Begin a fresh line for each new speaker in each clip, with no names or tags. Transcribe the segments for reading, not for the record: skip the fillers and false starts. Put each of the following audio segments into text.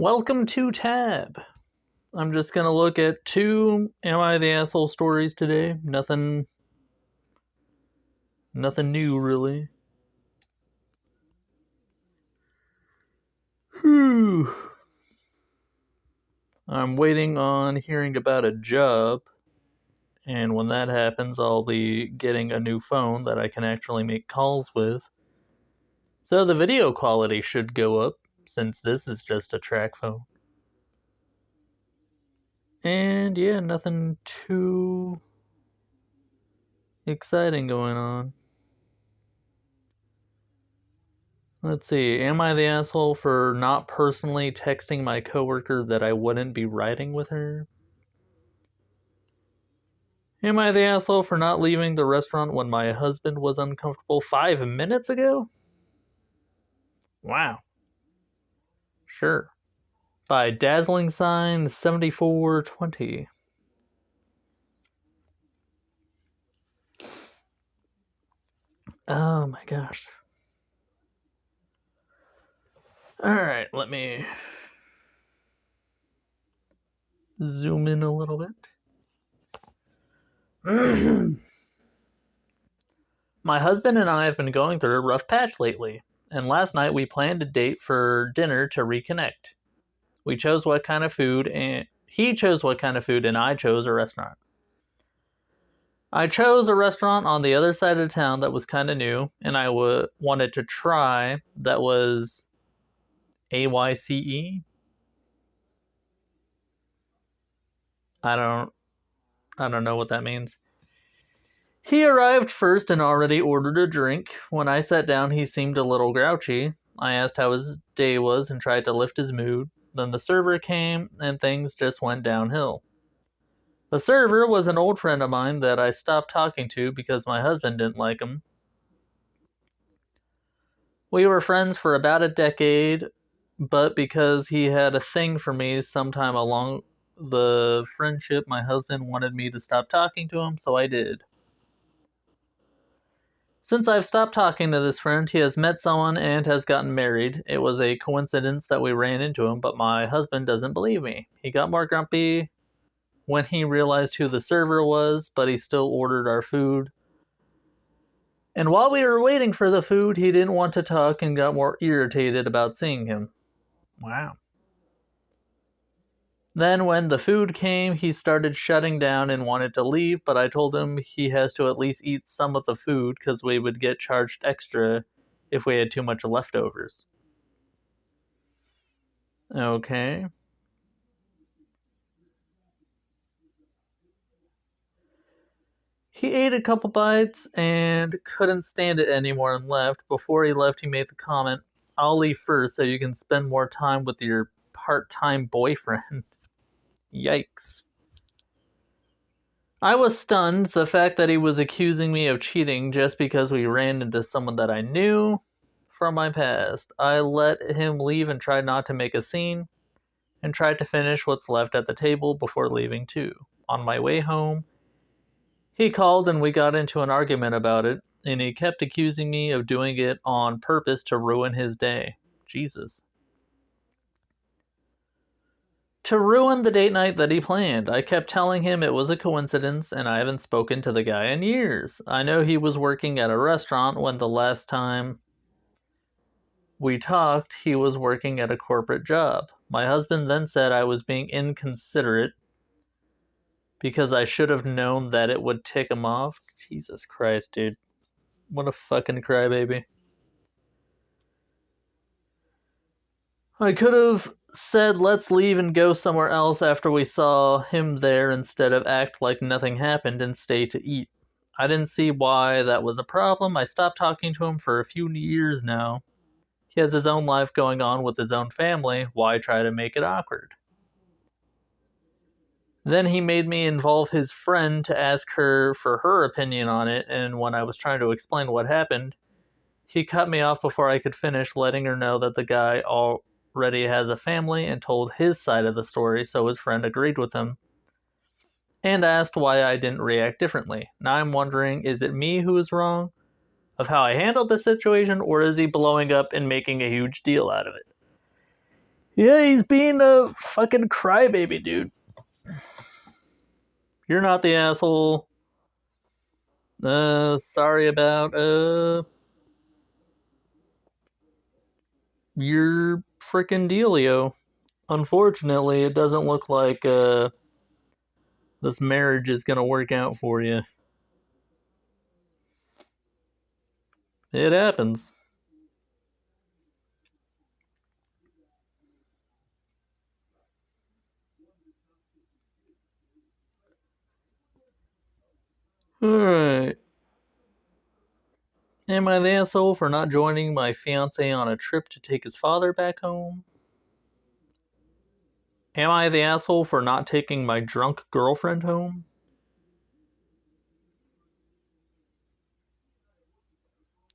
Welcome to Tab. I'm just gonna look at two Am I the Asshole stories today. Nothing new really. Whew. I'm waiting on hearing about a job, and when that happens, I'll be getting a new phone that I can actually make calls with. So the video quality should go up, since this is just a track phone. And yeah, nothing too exciting going on. Let's see, am I the asshole for not personally texting my coworker that I wouldn't be riding with her? Am I the asshole for not leaving the restaurant when my husband was uncomfortable 5 minutes ago? Wow. Sure. By Dazzling Sign 7420. Oh my gosh. Alright, let me zoom in a little bit. My husband and I have been going through a rough patch lately, and last night we planned a date for dinner to reconnect. We chose what kind of food, and he chose what kind of food, and I chose a restaurant. I chose a restaurant on the other side of town that was kind of new, and I wanted to try. That was AYCE. I don't know what that means. He arrived first and already ordered a drink. When I sat down, he seemed a little grouchy. I asked how his day was and tried to lift his mood. Then the server came, and things just went downhill. The server was an old friend of mine that I stopped talking to because my husband didn't like him. We were friends for about a decade, but because he had a thing for me sometime along the friendship, my husband wanted me to stop talking to him, so I did. Since I've stopped talking to this friend, he has met someone and has gotten married. It was a coincidence that we ran into him, but my husband doesn't believe me. He got more grumpy when he realized who the server was, but he still ordered our food. And while we were waiting for the food, he didn't want to talk and got more irritated about seeing him. Wow. Then when the food came, he started shutting down and wanted to leave, but I told him he has to at least eat some of the food because we would get charged extra if we had too much leftovers. Okay. He ate a couple bites and couldn't stand it anymore and left. Before he left, he made the comment, "I'll leave first so you can spend more time with your part-time boyfriend." Yikes. I was stunned. The fact that he was accusing me of cheating just because we ran into someone that I knew from my past. I let him leave and tried not to make a scene, and tried to finish what's left at the table before leaving too. On my way home, he called and we got into an argument about it, and he kept accusing me of doing it on purpose to ruin his day. Jesus. To ruin the date night that he planned. I kept telling him it was a coincidence and I haven't spoken to the guy in years. I know he was working at a restaurant when the last time we talked, he was working at a corporate job. My husband then said I was being inconsiderate because I should have known that it would tick him off. Jesus Christ, dude. What a fucking crybaby. I could have said let's leave and go somewhere else after we saw him there instead of act like nothing happened and stay to eat. I didn't see why that was a problem. I stopped talking to him for a few years now. He has his own life going on with his own family. Why try to make it awkward? Then he made me involve his friend to ask her for her opinion on it, and when I was trying to explain what happened, he cut me off before I could finish, letting her know that the guy already has a family and told his side of the story, so his friend agreed with him and asked why I didn't react differently. Now I'm wondering, is it me who is wrong of how I handled the situation, or is he blowing up and making a huge deal out of it? Yeah, he's being a fucking crybaby, dude. You're not the asshole. Sorry about, your frickin' dealio. Unfortunately, it doesn't look like, this marriage is gonna work out for you. It happens. Alright. Am I the asshole for not joining my fiance on a trip to take his father back home? Am I the asshole for not taking my drunk girlfriend home?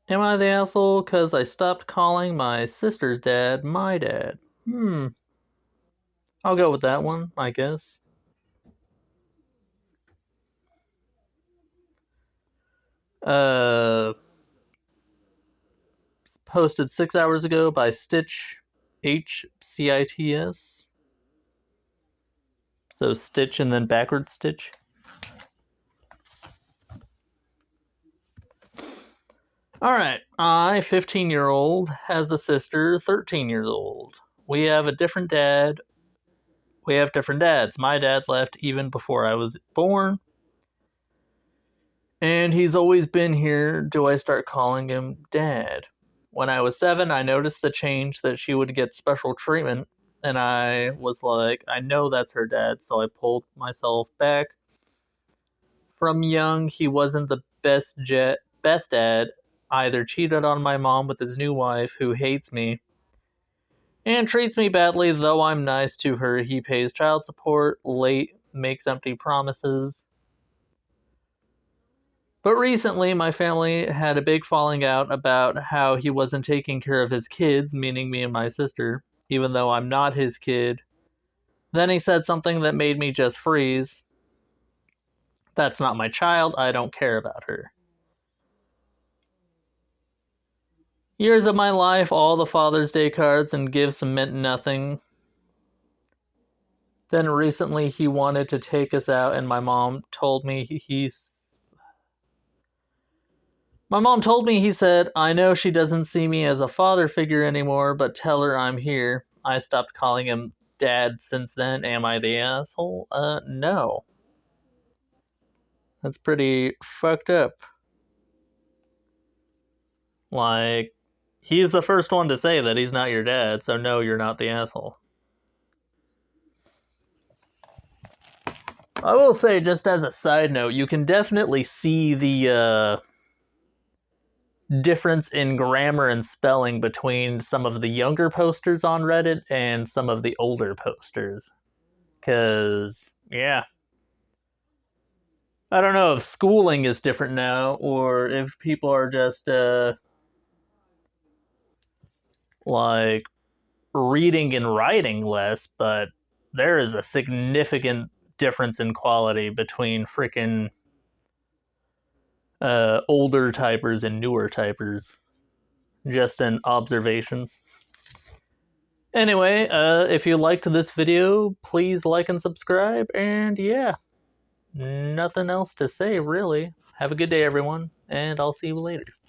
Am I the asshole because I stopped calling my sister's dad my dad? I'll go with that one, I guess. Uh, Posted 6 hours ago by Stitch HCITS. So Stitch and then backward Stitch. Alright, I, 15-year-old, has a sister, 13 years old. We have a different dad. We have different dads. My dad left even before I was born. And he's always been here. Do I start calling him dad? When I was 7, I noticed the change that she would get special treatment. And I was like, I know that's her dad. So I pulled myself back. From young, he wasn't the best dad. Either cheated on my mom with his new wife, who hates me, and treats me badly, though I'm nice to her. He pays child support, late, makes empty promises. But recently, my family had a big falling out about how he wasn't taking care of his kids, meaning me and my sister, even though I'm not his kid. Then he said something that made me just freeze. That's not my child, I don't care about her. Years of my life, all the Father's Day cards and gifts meant nothing. Then recently he wanted to take us out, and my mom told me he said, I know she doesn't see me as a father figure anymore, but tell her I'm here. I stopped calling him dad since then. Am I the asshole? No. That's pretty fucked up. Like, he's the first one to say that he's not your dad, so no, you're not the asshole. I will say, just as a side note, you can definitely see the difference in grammar and spelling between some of the younger posters on Reddit and some of the older posters. Because, yeah. I don't know if schooling is different now or if people are just, like, reading and writing less, but there is a significant difference in quality between freaking older typers and newer typers. Just an observation. Anyway, if you liked this video, please like and subscribe, and yeah, nothing else to say, really. Have a good day, everyone, and I'll see you later.